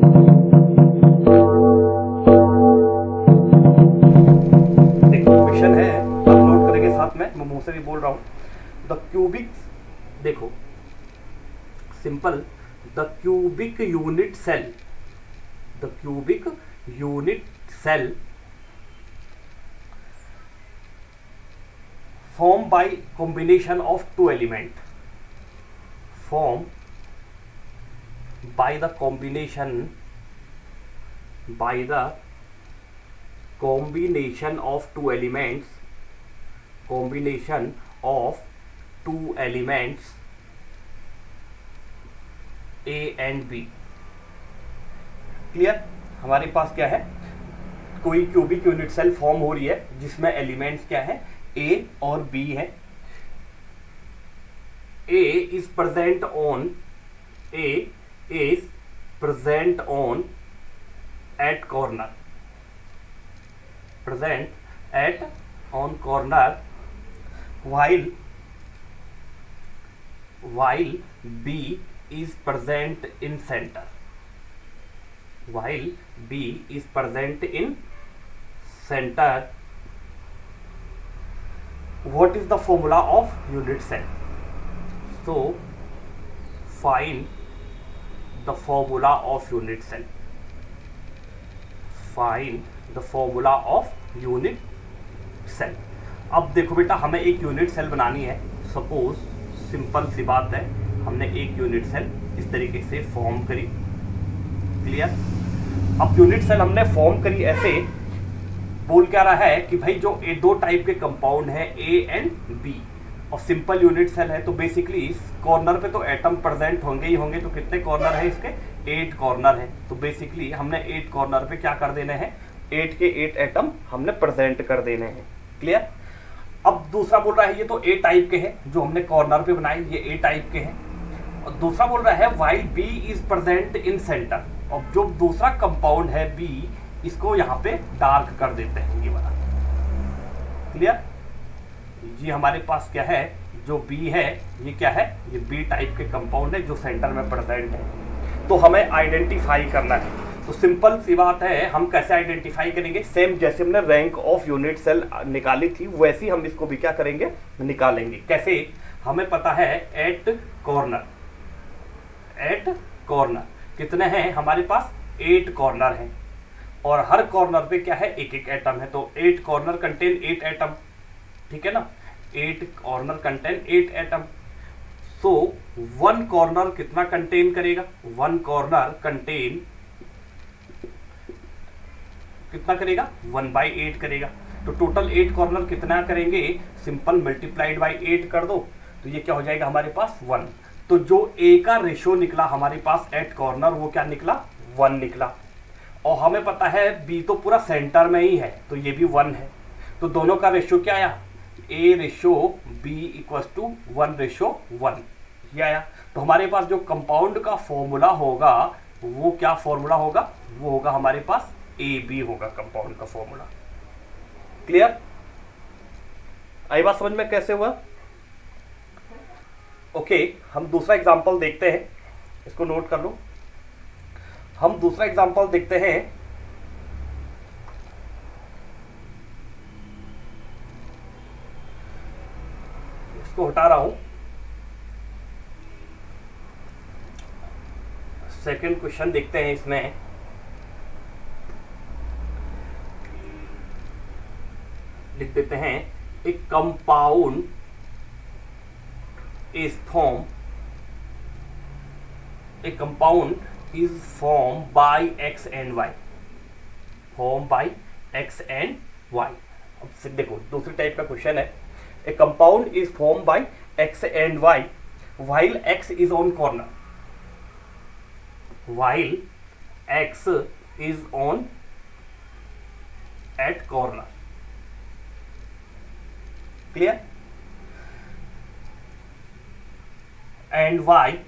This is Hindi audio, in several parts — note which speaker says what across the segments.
Speaker 1: क्वेश्चन है, आप नोट करेंगे साथ में, मैं मुंह से भी बोल रहा हूं। द क्यूबिक, देखो simple, the cubic unit cell, the cubic unit cell formed by combination of two element, formed by the combination of two elements, combination of two elements A and B। Clear? हमारे पास क्या है, कोई क्यूबिक यूनिट सेल फॉर्म हो रही है जिसमें एलिमेंट्स क्या है, A और B है। A is present on at corner, while B is present in center, what is the formula of unit cell? So find the formula of unit cell, अब देखो बेटा, हमें एक यूनिट सेल बनानी है। सपोज सिंपल सी बात है, हमने एक यूनिट सेल इस तरीके से फॉर्म करी। क्लियर? अब यूनिट सेल हमने फॉर्म करी ऐसे, बोल क्या रहा है कि भाई जो दो टाइप के कंपाउंड है ए एंड बी, और सिंपल यूनिट सेल है, तो बेसिकली इस कॉर्नर पे तो एटम प्रेजेंट होंगे ही होंगे। तो कितने कॉर्नर है इसके? 8 कॉर्नर है। तो बेसिकली हमने 8 कॉर्नर पे क्या कर देने हैं, 8 के 8 एटम हमने प्रेजेंट कर देने हैं। क्लियर? अब दूसरा बोल रहा है ये तो ए टाइप के हैं, जो हमने कॉर्नर पे बनाए ये ए टाइप के हैं। और दूसरा बोल रहा है while B is present in centre, और जो दूसरा कंपाउंड है बी, इसको यहाँ पे डार्क कर देते हैं ये वाला। क्लियर? ये हमारे पास क्या है, जो बी है ये क्या है, ये बी टाइप के कंपाउंड है जो सेंटर में प्रेजेंट है। तो हमें आइडेंटिफाई करना है। तो सिंपल सी बात है, हम कैसे आइडेंटिफाई करेंगे, सेम जैसे हमने रैंक ऑफ यूनिट सेल निकाली थी वैसे ही हम इसको भी क्या करेंगे, निकालेंगे। कैसे? हमें पता है एट कॉर्नर कितने हैं हमारे पास, 8 कॉर्नर हैं, और हर कॉर्नर पे क्या है, एक एक एटम है। तो 8 कॉर्नर कंटेन 8 एटम, ठीक है ना, 8 कॉर्नर कंटेन 8 एटम। सो 1 कॉर्नर कितना कंटेन करेगा, 1 कॉर्नर कंटेन कितना करेगा, 1/8 करेगा। तो टोटल 8 कॉर्नर कितना करेंगे, सिंपल मल्टीप्लाइड बाई 8 कर दो, तो ये क्या हो जाएगा हमारे पास 1। तो जो ए का रेशियो निकला हमारे पास एट कॉर्नर, वो क्या निकला, 1 निकला। और हमें पता है बी तो पूरा सेंटर में ही है, तो ये भी 1 है। तो दोनों का रेशियो क्या आया, A ratio B equal to 1:1 ये आया। तो हमारे पास जो कंपाउंड का फॉर्मूला होगा वो क्या फॉर्मूला होगा, वो होगा हमारे पास ए बी होगा कंपाउंड का फॉर्मूला। क्लियर? आई बात समझ में कैसे हुआ? ओके, हम दूसरा एग्जांपल देखते हैं, इसको नोट कर लो। हम दूसरा एग्जांपल देखते हैं। इसको हटा रहा हूं। सेकंड क्वेश्चन देखते हैं। इसमें लिख देते हैं, एक compound is formed by x and y, अब से देखो दूसरी टाइप का क्वेश्चन है। ए compound is form by x and y while x is on corner, while x is on at corner। Clear? and y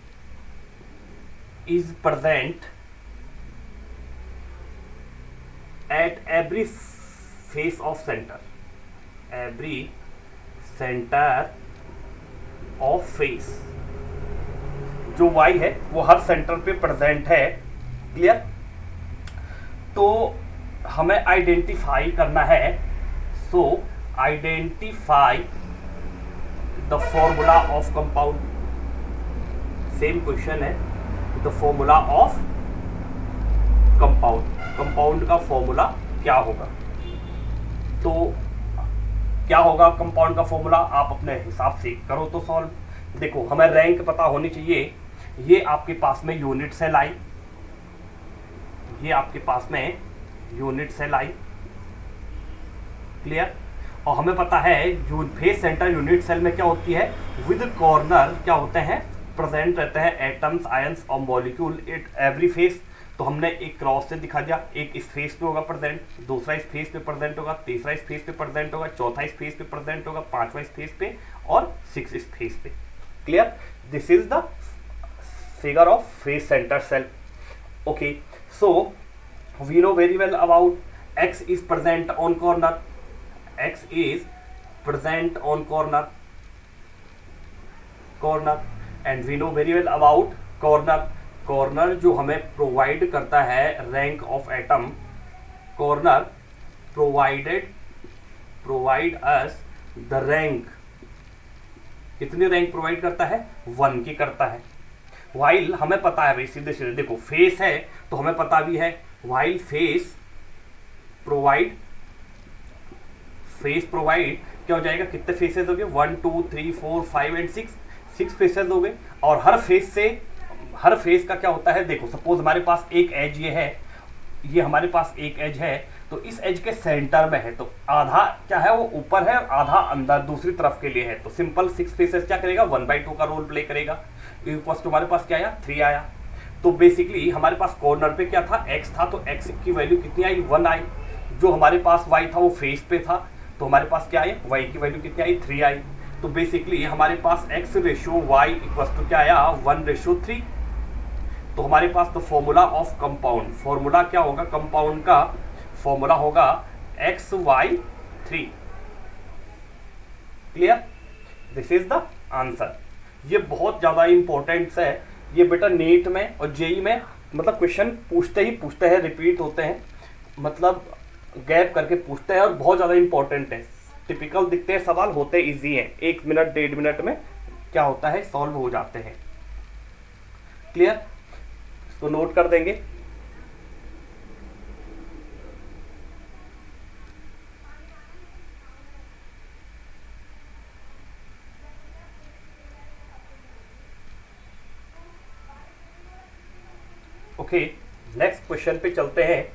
Speaker 1: is present at every face of center, of face। जो y है वो हर सेंटर पे प्रेजेंट है। क्लियर? तो हमें आइडेंटिफाई करना है, so identify the formula of compound. Same question है, the formula of compound, compound का फॉर्मूला क्या होगा। तो क्या होगा कंपाउंड का फॉर्मूला, आप अपने हिसाब से करो तो सॉल्व। देखो हमें रैंक पता होनी चाहिए, ये आपके पास में यूनिट सेल आई, ये आपके पास में यूनिट सेल आई, क्लियर। और हमें पता है जो फेस सेंटर यूनिट सेल में क्या होती है, विद कॉर्नर क्या होते हैं, प्रेजेंट रहते हैं एटम्स, आयंस और मॉलिक्यूल एट एवरी फेस। तो हमने एक क्रॉस से दिखा दिया, एक इस फेस पे होगा प्रेजेंट, दूसरा इस फेस पे प्रेजेंट होगा, तीसरा इस फेस पे प्रेजेंट होगा, चौथा इस फेस पे प्रेजेंट होगा, पांचवा इस फेस पे और 6 इस फेस पे, clear. This is the figure of face centre cell. Okay, so we know very well about x is present on corner, x is present on corner, and we know very well about corner जो हमें प्रोवाइड करता है rank of atom. Corner provide us the rank, कितनी रैंक प्रोवाइड करता है, 1 की करता है। वाइल हमें पता है भाई, सीधे सीधे देखो फेस है तो हमें पता भी है, वाइल फेस प्रोवाइड क्या हो जाएगा, कितने फेसेस हो गए, 1 2 3 4 5 एंड 6 फेसेस हो गए। और हर फेस का क्या होता है, देखो सपोज हमारे पास एक एज ये है, ये हमारे पास एक एज है, तो इस एज के सेंटर में है, तो आधा क्या है वो ऊपर है और आधा अंदर दूसरी तरफ के लिए है। तो सिंपल 6 फेसेस क्या करेगा, 1/2 का रोल प्ले करेगा। इक्वल टू हमारे पास क्या आया, 3 आया। तो बेसिकली हमारे पास कॉर्नर पे क्या था, x था, तो x की वैल्यू कितनी आई, 1 आई। जो हमारे पास y था वो फेस पे था, तो हमारे पास क्या आई, y की वैल्यू कितनी आई, 3 आई। तो बेसिकली हमारे पास x ratio y equal to क्या आया, 1:3। तो हमारे पास the formula of compound, formula क्या होगा कंपाउंड का, फॉर्मूला होगा XY3, clear. This is the answer. ये बहुत ज़्यादा इंपॉर्टेंट है, ये बेटा नीट में और जेई में मतलब क्वेश्चन पूछते हैं, रिपीट होते हैं, मतलब गैप करके पूछते हैं और बहुत ज़्यादा इंपॉर्टेंट है। टिपिकल दिखते हैं सवाल, होते इजी हैं, 1 मिनट 1.5 मिनट में क्या होता है, सॉल्व हो जाते हैं, क्लियर। इसको नोट कर देंगे। ओके, नेक्स्ट क्वेश्चन पे चलते हैं।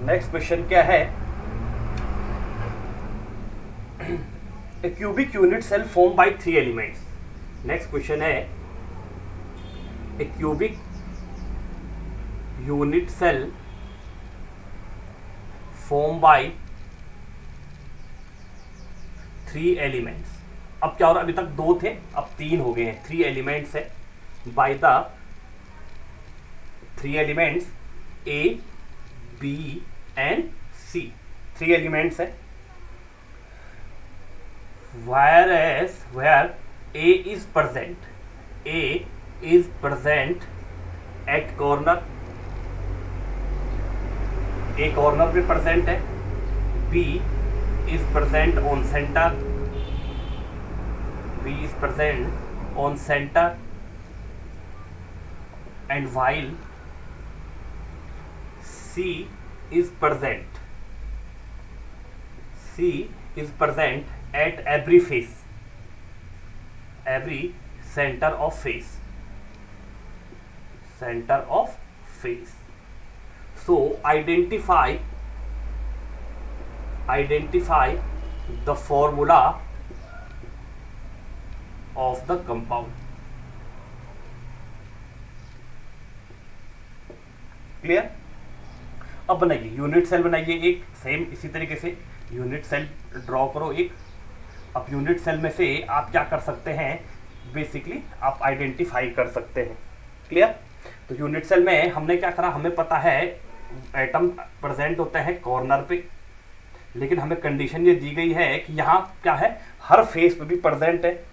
Speaker 1: नेक्स्ट क्वेश्चन क्या है, a cubic unit cell form by 3 elements. Next question है, a cubic unit cell form by 3 elements. अब क्या हो रहा है, अभी तक 2 थे, अब 3 हो गए हैं, 3 एलिमेंट्स है, by the 3 elements A, B and C, 3 elements है। where A is present at corner, A corner पे प्रेजेंट है, B is present on center, and while C is present at every center of face. So identify the formula of the compound, clear. अब बनाइए यूनिट सेल, बनाइए एक सेम इसी तरीके से यूनिट सेल ड्रॉ करो एक। अब यूनिट सेल में से आप क्या कर सकते हैं, बेसिकली आप आइडेंटिफाई कर सकते हैं, क्लियर। तो यूनिट सेल में हमने क्या करा, हमें पता है एटम प्रेजेंट होता है कॉर्नर पे, लेकिन हमें कंडीशन ये दी गई है कि यहाँ क्या है, हर फेस पे भी प्रेजेंट है,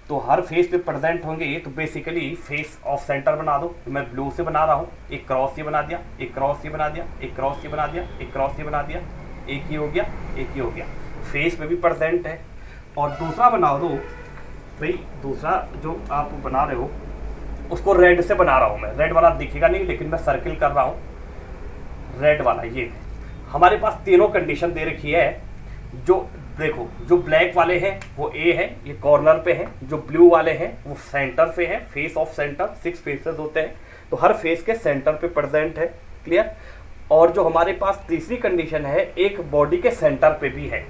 Speaker 1: तो हर फेस पे प्रेजेंट होंगे तो बेसिकली फेस ऑफ सेंटर बना दो। तो मैं ब्लू से बना रहा हूँ, एक क्रॉस ये बना दिया, एक क्रॉस ये बना दिया, एक क्रॉस ये बना दिया, एक क्रॉस ये बना दिया, एक ही हो गया, एक ही हो गया, फेस पे भी प्रेजेंट है। और दूसरा बना दो भाई, दूसरा जो आप बना रहे हो उसको रेड से बना रहा हूँ मैं, रेड वाला दिखेगा नहीं लेकिन मैं सर्किल कर रहा हूँ रेड वाला। ये हमारे पास तीनों कंडीशन दे रखी है। जो देखो, जो ब्लैक वाले हैं वो ए है, ये कॉर्नर पे है, जो ब्लू वाले हैं वो सेंटर पे है, फेस ऑफ सेंटर, 6 फेसेस होते हैं तो हर फेस के सेंटर पे प्रेजेंट है। क्लियर। और जो हमारे पास तीसरी कंडीशन है, एक बॉडी के सेंटर पे भी है।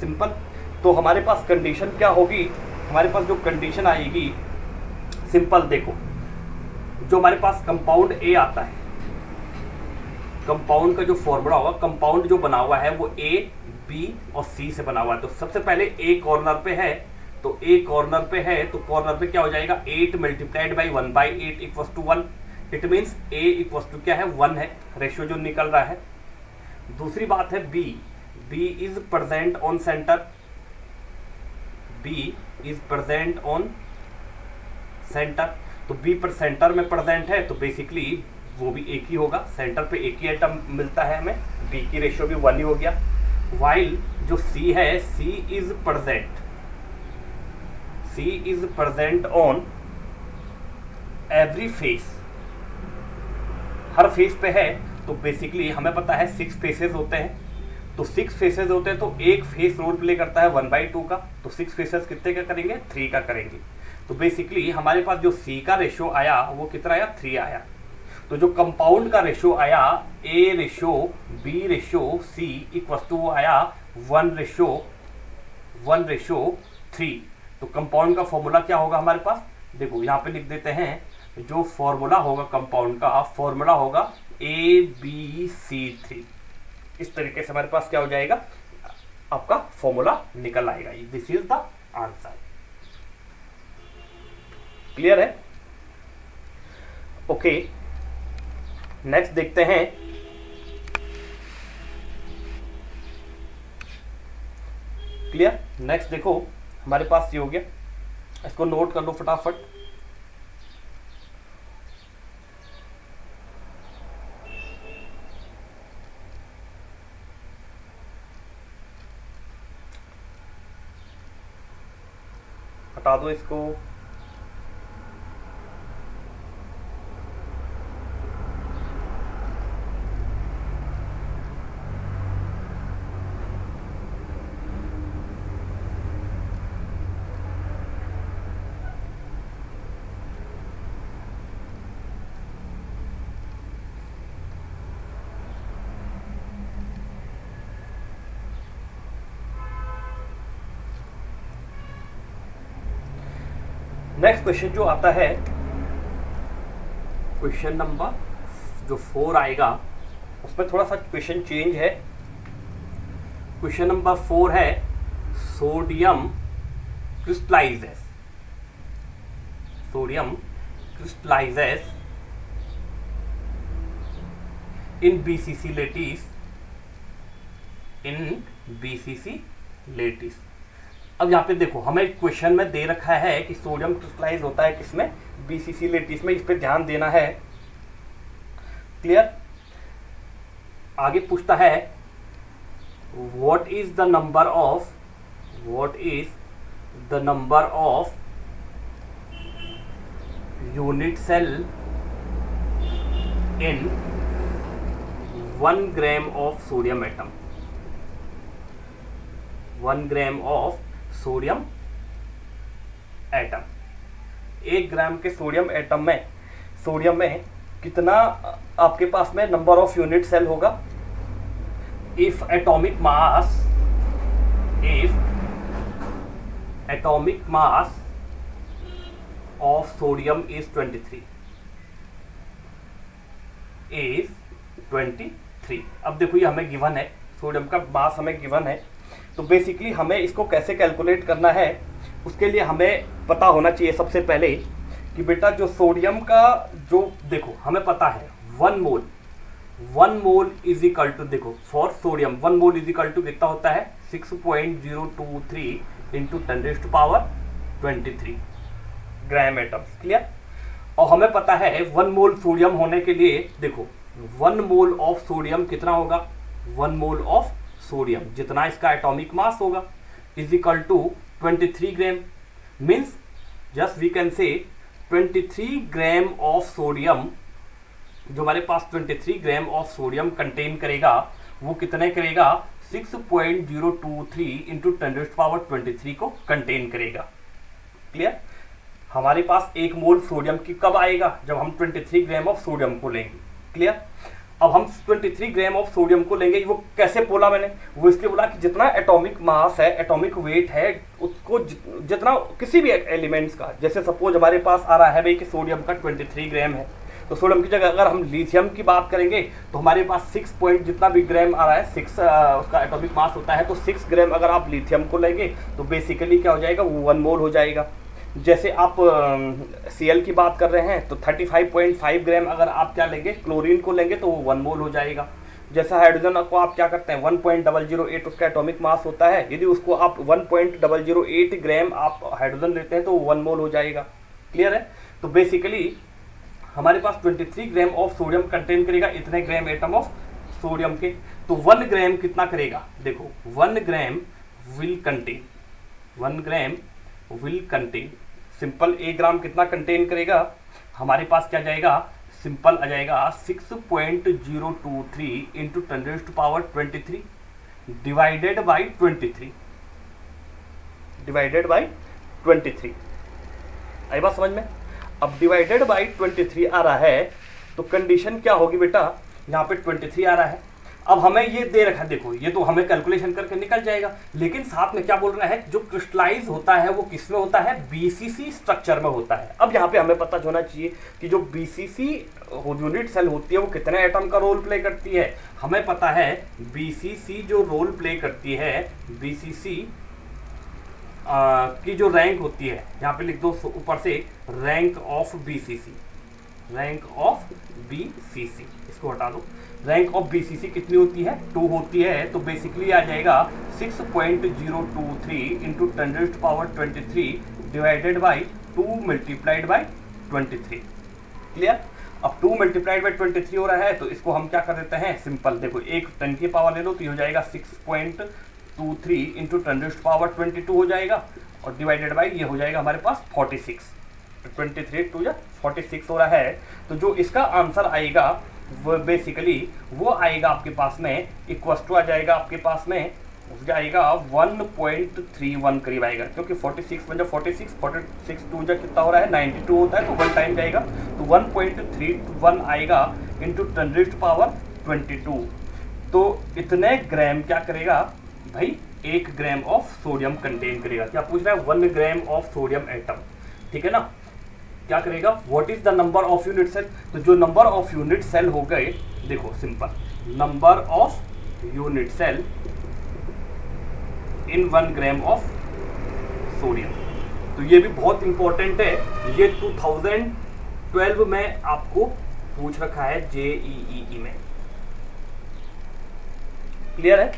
Speaker 1: सिंपल। तो हमारे पास कंडीशन क्या होगी, हमारे पास जो कंडीशन आएगी सिंपल, देखो जो हमारे पास कंपाउंड ए आता है, कंपाउंड का जो फॉर्मूला होगा, कंपाउंड जो बना हुआ है वो ए बी और सी से बना हुआ है। तो सबसे पहले ए कॉर्नर पे है, तो ए कॉर्नर पे है तो कॉर्नर पे क्या हो जाएगा, 8 multiplied by 1/8 equals to 1। It means A equals to क्या है, 1 है, रेशियो जो निकल रहा है। दूसरी बात है B, B is present on centre, B is present on centre. तो बी पर सेंटर में प्रेजेंट है तो बेसिकली वो भी एक ही होगा, सेंटर पे एक ही एटम मिलता है हमें, बी की रेशियो भी 1 ही हो गया। वाइल जो सी है, C is present, C is present on every face, हर फेस पे है। तो बेसिकली हमें पता है 6 फेसेस होते हैं, तो 6 फेसेस होते हैं तो एक फेस रोल प्ले करता है 1/2 का, तो 6 फेसेस कितने का करेंगे, 3 का करेंगे। तो बेसिकली हमारे पास जो सी का रेशियो आया वो कितना आया, 3 आया। तो जो कंपाउंड का रेशियो आया, A ratio B ratio C equal to आया 1/3। तो कंपाउंड का फॉर्मूला क्या होगा हमारे पास, देखो यहाँ पे लिख देते हैं, जो फॉर्मूला होगा कंपाउंड का फॉर्मूला होगा ABC3। इस तरीके से हमारे पास क्या हो जाएगा, आपका फॉर्मूला निकल आएगा। This is the answer. Clear है? ओके, नेक्स्ट देखते हैं। क्लियर। नेक्स्ट देखो हमारे पास ये हो गया, इसको नोट कर लो फटाफट। हटा दो इसको। नेक्स्ट क्वेश्चन जो आता है, क्वेश्चन नंबर जो 4 आएगा उसमें थोड़ा सा क्वेश्चन चेंज है। क्वेश्चन नंबर 4 है, सोडियम क्रिस्टलाइजेस, सोडियम क्रिस्टलाइजेस इन BCC लेटिस, इन BCC लेटिस। अब यहाँ पे देखो हमें क्वेश्चन में दे रखा है कि सोडियम क्रिस्टलाइज होता है किसमें, BCC लेटिस में, इस पे ध्यान देना है। क्लियर। आगे पूछता है what is the number of, what is the number of unit cell in 1 gram of sodium atom, 1 gram of sodium atom. 1 gram के सोडियम एटम में, सोडियम में कितना आपके पास में नंबर ऑफ यूनिट सेल होगा। If atomic mass, if atomic mass of sodium is 23, is 23। अब देखो ये हमें गिवन है, सोडियम का मास हमें गिवन है, तो बेसिकली हमें इसको कैसे कैलकुलेट करना है, उसके लिए हमें पता होना चाहिए सबसे पहले कि बेटा जो सोडियम का जो, देखो हमें पता है 1 मोल इज इक्वल टू, देखो for sodium 1 mole is equal to कितना होता है, 6.023 इंटू 10⁻23 ग्राम एटम्स। क्लियर। और हमें पता है 1 मोल सोडियम होने के लिए, देखो 1 मोल ऑफ सोडियम कितना होगा, 1 मोल ऑफ सोडियम जितना इसका एटॉमिक मास होगा is equal to 23 gram. Means just we can say 23 gram of sodium, जो हमारे पास 23 ग्राम ऑफ सोडियम कंटेन करेगा वो कितने करेगा, 6.023 इंटू 10⁻23 को कंटेन करेगा। क्लियर। हमारे पास 1 मोल सोडियम की कब आएगा, जब हम 23 ग्राम ऑफ सोडियम को लेंगे। क्लियर। अब हम 23 ग्राम ऑफ सोडियम को लेंगे, वो कैसे बोला मैंने, वो इसलिए बोला कि जितना एटॉमिक मास है, एटॉमिक वेट है, उसको जितना किसी भी एलिमेंट्स का, जैसे सपोज हमारे पास आ रहा है भाई कि सोडियम का 23 ग्राम है, तो सोडियम की जगह अगर हम लिथियम की बात करेंगे तो हमारे पास 6 पॉइंट जितना भी ग्राम आ रहा है, 6 उसका एटॉमिक मास होता है, तो 6 ग्राम अगर आप लिथियम को लेंगे तो बेसिकली क्या हो जाएगा, वो 1 मोल हो जाएगा। जैसे आप Cl की बात कर रहे हैं तो 35.5 ग्राम अगर आप क्या लेंगे, क्लोरीन को लेंगे तो वो 1 मोल हो जाएगा। जैसा हाइड्रोजन को आप क्या करते हैं, 1.008 उसका एटॉमिक मास होता है, यदि उसको आप 1.008 ग्राम आप हाइड्रोजन लेते हैं तो वो 1 मोल हो जाएगा। क्लियर है। तो बेसिकली हमारे पास 23 ग्राम ऑफ सोडियम कंटेन करेगा इतने ग्राम एटम ऑफ सोडियम के। तो 1 ग्राम कितना करेगा, देखो 1 ग्राम विल कंटेन सिंपल 1 ग्राम कितना कंटेन करेगा, हमारे पास क्या जाएगा, सिंपल आ जाएगा 6.023 इंटू 10⁻23 डिवाइडेड बाई 23 आई बात समझ में। अब डिवाइडेड बाई 23 आ रहा है तो कंडीशन क्या होगी बेटा, यहाँ पे 23 आ रहा है। अब हमें ये दे रखा है, देखो ये तो हमें कैलकुलेशन करके निकल जाएगा, लेकिन साथ में क्या बोल रहा है, जो क्रिस्टलाइज होता है वो किस में होता है, बीसीसी स्ट्रक्चर में होता है। अब यहाँ पे हमें पता होना चाहिए कि जो बीसीसी यूनिट सेल होती है वो कितने एटम का रोल प्ले करती है। हमें पता है बीसीसी जो रोल प्ले करती है, बीसीसी की जो रैंक होती है, यहाँ पे लिख दो ऊपर से रैंक ऑफ बीसीसी, इसको हटा दो। रैंक ऑफ बीसीसी कितनी होती है, 2 होती है। तो बेसिकली आ जाएगा 6.023 into 10⁻23 divided by 2 multiplied by 23। Clear. अब 2 मल्टीप्लाइड बाई 23 हो रहा है तो इसको हम क्या कर देते हैं, सिंपल देखो 1 10 की पावर ले लो तो ये हो जाएगा 6.23 इंटू 10⁻22 हो जाएगा, और डिवाइडेड बाई ये हो जाएगा हमारे पास 46। 23 2 46 हो रहा है। तो जो इसका आंसर आएगा वो बेसिकली वो आएगा आपके पास में इक्वल टू आ जाएगा आपके पास में आएगा 1.31 करीब आएगा, क्योंकि 46 में जब 46 2 जब कितना हो रहा है 92 होता है, तो 1 टाइम जाएगा तो 1.31 आएगा इंटू 10⁻22। तो इतने ग्राम क्या करेगा भाई, 1 ग्राम ऑफ सोडियम कंटेन करेगा। क्या पूछ रहा है, 1 ग्राम ऑफ सोडियम एटम, ठीक है ना। क्या करेगा, what is the number of unit cell, तो जो नंबर ऑफ यूनिट सेल हो गए, देखो simple number of unit cell in 1 gram of sodium. तो ये भी बहुत इंपॉर्टेंट है, ये 2012 में आपको पूछ रखा है जेईई में। क्लियर है,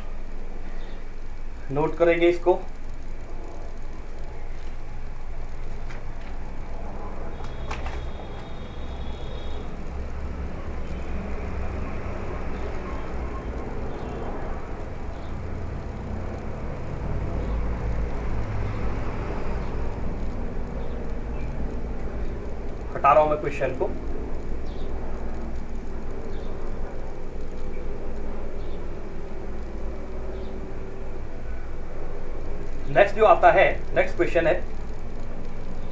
Speaker 1: नोट करेंगे इसको। हटा रहा हूं मैं क्वेश्चन को। नेक्स्ट जो आता है, नेक्स्ट क्वेश्चन है,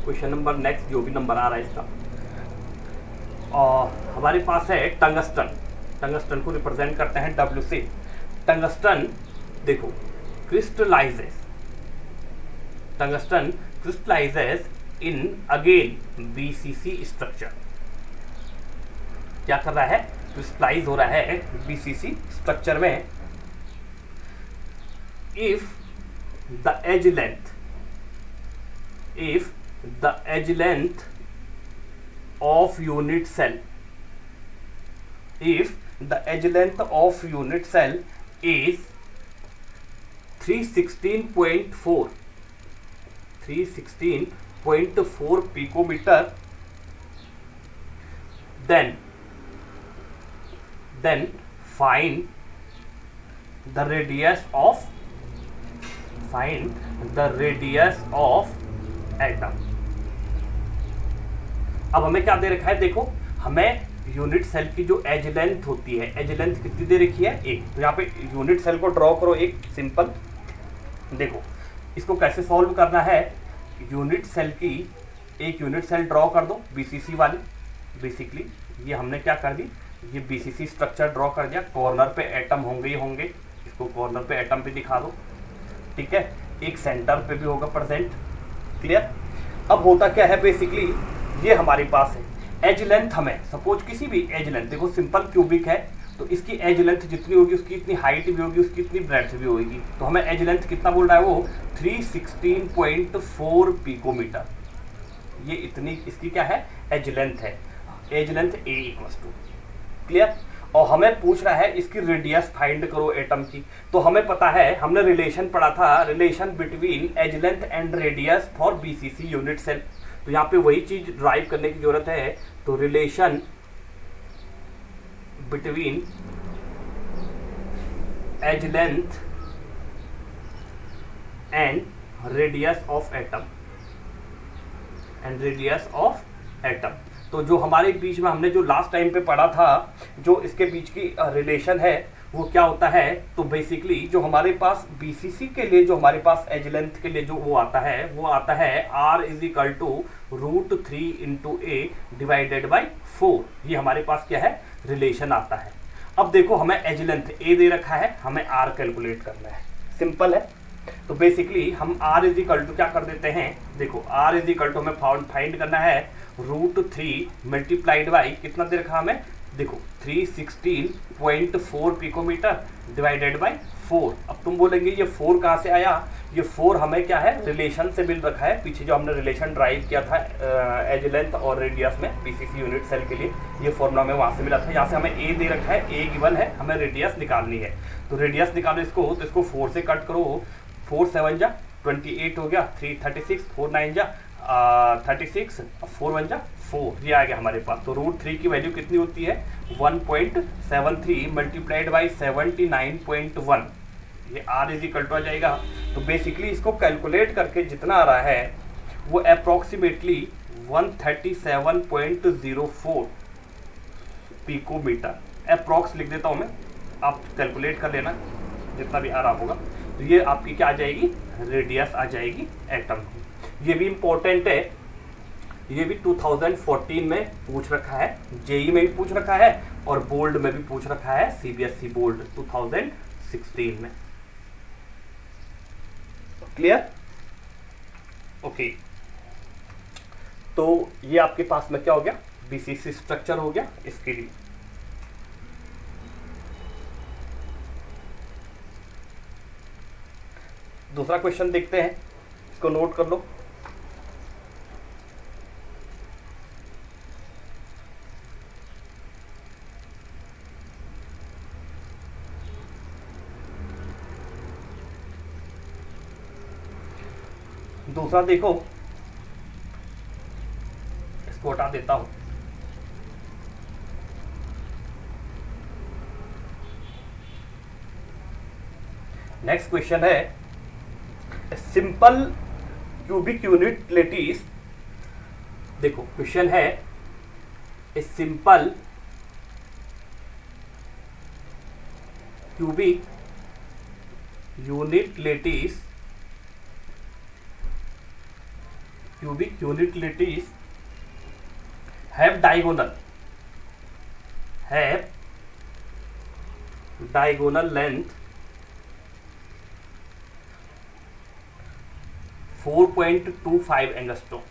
Speaker 1: क्वेश्चन नंबर नेक्स्ट जो भी नंबर आ रहा है इसका, और हमारे पास है टंगस्टन। टंगस्टन को रिप्रेजेंट करते हैं W से। टंगस्टन देखो crystallises, tungsten crystallises in again BCC structure. क्या कर रहा है, क्रिस्टलाइज हो रहा है बीसीसी स्ट्रक्चर में। If the edge length of unit cell is 316.4 316.4 picometer, then find the radius of atom. अब हमें क्या दे रखा है, देखो हमें यूनिट सेल की जो एज लेंथ होती है, एज लेंथ कितनी दे रखी है, 1. तो यहाँ पे यूनिट सेल को ड्रॉ करो एक सिंपल. देखो इसको कैसे सॉल्व करना है, यूनिट सेल की एक यूनिट सेल ड्रॉ कर दो बीसीसी वाली. बेसिकली ये हमने क्या कर दी, ये बीसीसी स्ट्रक्चर ड्रॉ कर दिया. कॉर्नर पे एटम होंगे ही होंगे, इसको कॉर्नर पे एटम पे दिखा दो. ठीक है, एक सेंटर पे भी होगा प्रेजेंट. क्लियर. अब होता क्या है, बेसिकली ये हमारे पास है एज लेंथ. हमें सपोज किसी भी एज लेंथ, देखो सिंपल क्यूबिक है तो इसकी एज लेंथ जितनी होगी उसकी इतनी हाइट भी होगी, उसकी इतनी ब्रेड्थ भी होगी. तो हमें एज लेंथ कितना बोल रहा है वो 316.4 पिकोमीटर. ये इतनी इसकी क्या है, एज लेंथ है. Edge length A equals to. Clear. और हमें पूछ रहा है इसकी रेडियस फाइंड करो एटम की. तो हमें पता है, हमने रिलेशन पढ़ा था, relation between edge length and radius for BCC unit cell. तो यहाँ पे वही चीज ड्राइव करने की जरूरत है. तो relation between edge length and radius of atom तो जो हमारे बीच में हमने जो लास्ट टाइम पे पढ़ा था, जो इसके बीच की रिलेशन है वो क्या होता है. तो बेसिकली जो हमारे पास बीसीसी के लिए जो हमारे पास एज लेंथ के लिए जो वो आता है R is equal to √3 × A divided by 4. ये हमारे पास क्या है, रिलेशन आता है. अब देखो हमें एज लेंथ A दे रखा है, हमें R कैलकुलेट करना है. सिंपल है. तो बेसिकली हम R इज इक्वल टू क्या कर देते हैं, देखो R इज इक्वल टू हमें फाइंड करना है √3 मल्टीप्लाइड बाई कितना दे रखा हमें, देखो 316.4 पिकोमीटर डिवाइडेड बाई 4. अब तुम बोलेंगे ये 4 कहाँ से आया, ये 4 हमें क्या है, रिलेशन से मिल रखा है. पीछे जो हमने रिलेशन ड्राइव किया था एज लेंथ और रेडियस में बीसीसी यूनिट सेल के लिए, ये फॉर्मूला हमें वहाँ से मिला था. यहाँ से हमें A दे रखा है, A गिवन है, हमें रेडियस निकालनी है. तो रेडियस निकालो इसको, तो इसको 4 से कट करो. 4 7 जा 28 हो गया, 3 36, 4 9 जा 36, 4 1 जा 4. ये आ गया हमारे पास. तो √3 की वैल्यू कितनी होती है, 1.73 मल्टीप्लाइड बाई 79.1. ये R इज इक्वल टू आ जाएगा. तो बेसिकली इसको कैलकुलेट करके जितना आ रहा है वो अप्रोक्सीमेटली 137.04 पिकोमीटर. अप्रोक्स लिख देता हूँ मैं, आप कैलकुलेट कर लेना जितना भी आ रहा होगा. तो ये आपकी क्या आ जाएगी, रेडियस आ जाएगी एटम की. ये भी इम्पोर्टेंट है, ये भी 2014 में पूछ रखा है, जेई में भी पूछ रखा है और बोल्ड में भी पूछ रखा है, सीबीएसई बोल्ड 2016 में. क्लियर. ओके. तो ये आपके पास में क्या हो गया, बीसीसी स्ट्रक्चर हो गया इसके लिए. दूसरा क्वेश्चन देखते हैं, इसको नोट कर लो. दूसरा देखो, इसको हटा देता हूं. नेक्स्ट क्वेश्चन है सिंपल क्यूबिक यूनिट लेटिस. देखो क्वेश्चन है a simple cubic unit lattice have diagonal length 4.25 angstrom.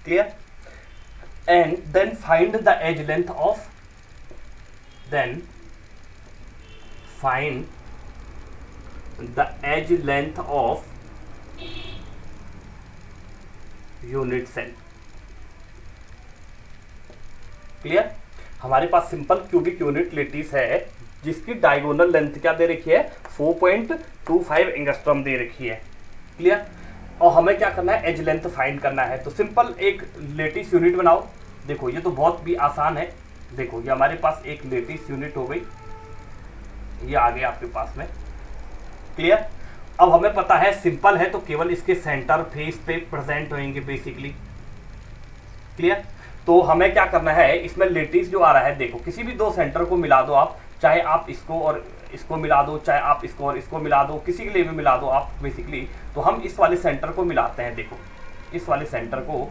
Speaker 1: Clear. And then find the edge length of unit cell. Clear. हमारे पास सिंपल क्यूबिक यूनिट लेटिस है जिसकी डायगोनल लेंथ क्या दे रखी है, 4.25 एंगस्ट्रॉम दे रखी है. क्लियर. और हमें क्या करना है, एज लेंथ फाइंड करना है। तो सिंपल एक लेटिस यूनिट बनाओ। देखो ये तो बहुत भी आसान है। देखो ये हमारे पास एक लेटिस यूनिट हो गई, ये आ गया आपके पास में। क्लियर। अब हमें पता है सिंपल है तो केवल इसके सेंटर फेस पे प्रेजेंट होंगे बेसिकली। क्लियर। तो हमें क्या करना है, इसमें लेटिस जो आ रहा है, देखो किसी भी दो सेंटर को मिला दो आप, चाहे आप इसको और इसको मिला दो, चाहे आप इसको और इसको मिला दो, किसी के लिए भी मिला दो आप बेसिकली। तो हम इस वाले सेंटर को मिलाते हैं। देखो इस वाले सेंटर को,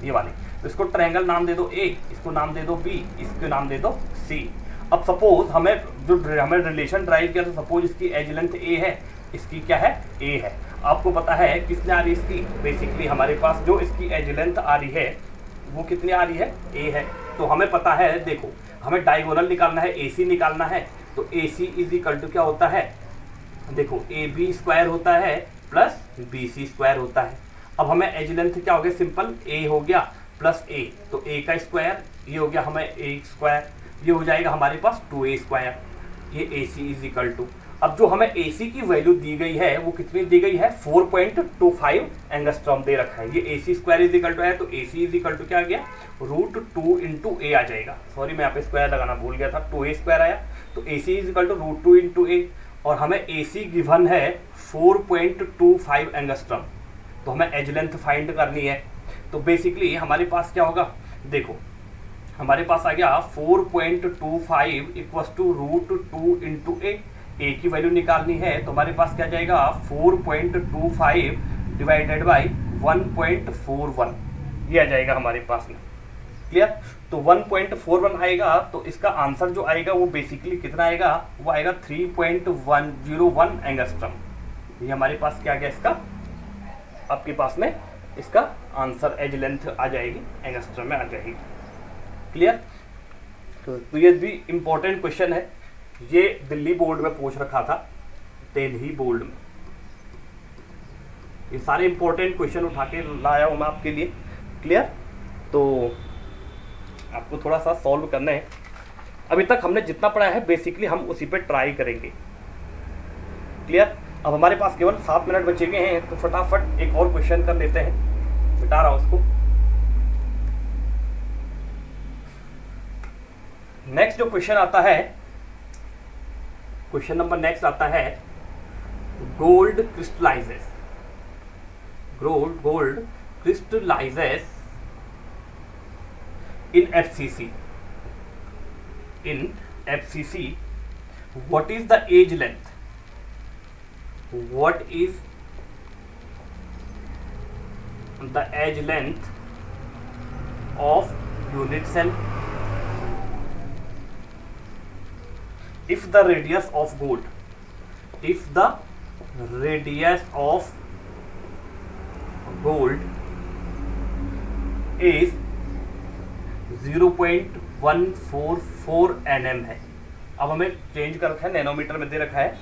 Speaker 1: ये वाले, तो इसको ट्रायंगल नाम दे दो A, इसको नाम दे दो B, इसको नाम दे दो C। अब सपोज हमें रिलेशन ड्राइव किया, तो सपोज इसकी एज लेंथ A है, इसकी क्या है, A है। आपको पता है कितने आ रही है इसकी, बेसिकली हमारे पास जो इसकी एज लेंथ आ रही है वो कितनी आ रही है, A है। तो हमें पता है, देखो हमें डायगोनल निकालना है, AC निकालना है। तो AC इज इक्वल टू क्या होता है, देखो AB स्क्वायर होता है प्लस BC स्क्वायर होता है। अब हमें एज लेंथ क्या हो गया, सिंपल A हो गया प्लस A, तो A का स्क्वायर, ये हो गया हमें A स्क्वायर, ये हो जाएगा हमारे पास 2A स्क्वायर, ये AC इज इक्वल टू। अब जो हमें AC की वैल्यू दी गई है वो कितनी दी गई है, 4.25 एंगस्ट्रॉम दे रखा है। ये AC square is equal to है, तो AC इज इक्वल टू क्या आ गया, √2 इंटू A आ जाएगा। सॉरी मैं यहाँ पे स्क्वायर लगाना भूल गया था, 2A स्क्वायर आया। तो AC is equal to √2 into A, और हमें AC गिवन है 4.25 एंगस्ट्रॉम। तो हमें एज लेंथ फाइंड करनी है। तो बेसिकली हमारे पास क्या होगा, देखो हमारे पास आ गया 4.25 इक्वस टू √2 इंटू A की वैल्यू निकालनी है। तो हमारे पास क्या जाएगा, 4.25 डिवाइडेड बाई 1.41, ये आ जाएगा हमारे पास में। क्लियर। तो 1.41 आएगा, तो इसका आंसर जो आएगा वो बेसिकली कितना आएगा, वो आएगा 3.101 एंगस्ट्रॉम। ये हमारे पास क्या आ गया, इसका आपके पास में इसका आंसर एज लेंथ आ जाएगी, एंगस्ट्रॉम में आ जाएगी। क्लियर। तो ये भी इंपॉर्टेंट क्वेश्चन है, ये दिल्ली बोर्ड में पूछ रखा था, दिल्ली बोर्ड में। ये सारे इंपॉर्टेंट क्वेश्चन उठा के लाया हूँ मैं आपके लिए। क्लियर। तो आपको थोड़ा सा सॉल्व करना है। अभी तक हमने जितना पढ़ा है बेसिकली हम उसी पे ट्राई करेंगे। क्लियर। अब हमारे पास केवल 7 मिनट बचे गए हैं, तो फटाफट एक और क्वेश्चन कर लेते हैं, मिटा रहा हूं उसको। नेक्स्ट जो क्वेश्चन आता है, क्वेश्चन नंबर नेक्स्ट आता है, gold crystallises, gold crystallises in FCC, what is the age length, what is the age length of unit cell if the radius of gold, if the radius of gold is 0.144 nm है। अब हमें चेंज कर रखा है, नैनोमीटर में दे रखा है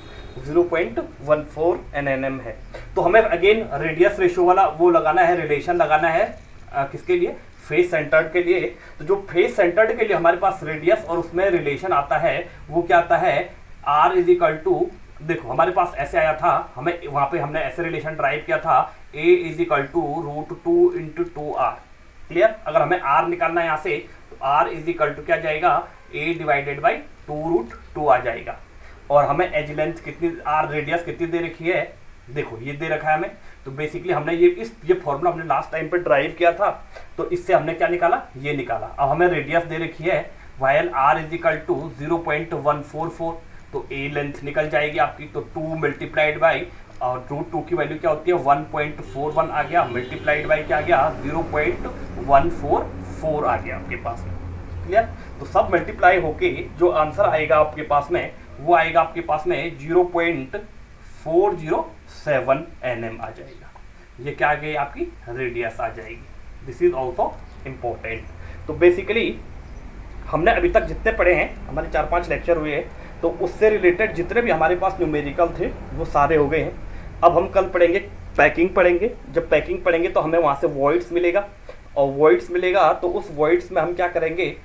Speaker 1: 0.14 nm है। तो हमें अगेन रेडियस रेशियो वाला वो लगाना है, रिलेशन लगाना है, किसके लिए, फेस सेंटर्ड के लिए। तो जो फेस सेंटर्ड के लिए हमारे पास रेडियस और उसमें रिलेशन आता है वो क्या आता है, R इज इक्वल टू, देखो हमारे पास ऐसे आया था, हमें वहां पे हमने ऐसे रिलेशन ड्राइव किया था, A is equal to √2 into 2R। Clear. अगर हमें R निकालना है यहाँ से, तो R इज इक्वल टू क्या जाएगा, A डिवाइडेड बाई 2√2 आ जाएगा। और हमें एज लेंथ कितनी, R रेडियस कितनी दे रखी है, देखो ये दे रखा है हमें। तो बेसिकली हमने ये फॉर्मूला हमने लास्ट टाइम पे ड्राइव किया था, तो इससे हमने क्या निकाला, ये निकाला। अब हमें रेडियस दे रखी है, while R is equal to 0.144, तो A लेंथ निकल जाएगी आपकी। तो 2 मल्टीप्लाइड बाई, और √2 की वैल्यू क्या होती है, 1.41 आ गया, मल्टीप्लाइड बाई क्या आ गया, 0.144 आ गया आपके पास में। क्लियर। तो सब मल्टीप्लाई होके जो आंसर आएगा आपके पास में, वो आएगा आपके पास में 0.407 nm आ जाएगा। ये क्या आ गई, आपकी रेडियस आ जाएगी। This is also important. तो बेसिकली हमने अभी तक जितने पढ़े हैं, हमारे 4-5 लेक्चर हुए हैं, तो उससे रिलेटेड जितने भी हमारे पास न्यूमेरिकल थे वो सारे हो गए हैं। अब हम कल पढ़ेंगे पैकिंग पढ़ेंगे। जब पैकिंग पढ़ेंगे तो हमें वहाँ से वॉइड्स मिलेगा, और वॉइड्स मिलेगा तो उस वॉइड्स में हम क्या करेंगे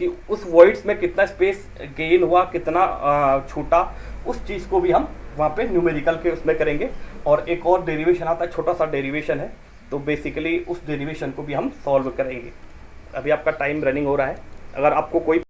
Speaker 1: कि उस वॉइड्स में कितना स्पेस गेन हुआ, कितना छूटा, उस चीज़ को भी हम वहाँ पे न्यूमेरिकल के उसमें करेंगे। और एक और डेरिवेशन आता है, छोटा सा डेरिवेशन है, तो बेसिकली उस डेरिवेशन को भी हम सॉल्व करेंगे। अभी आपका टाइम रनिंग हो रहा है। अगर आपको कोई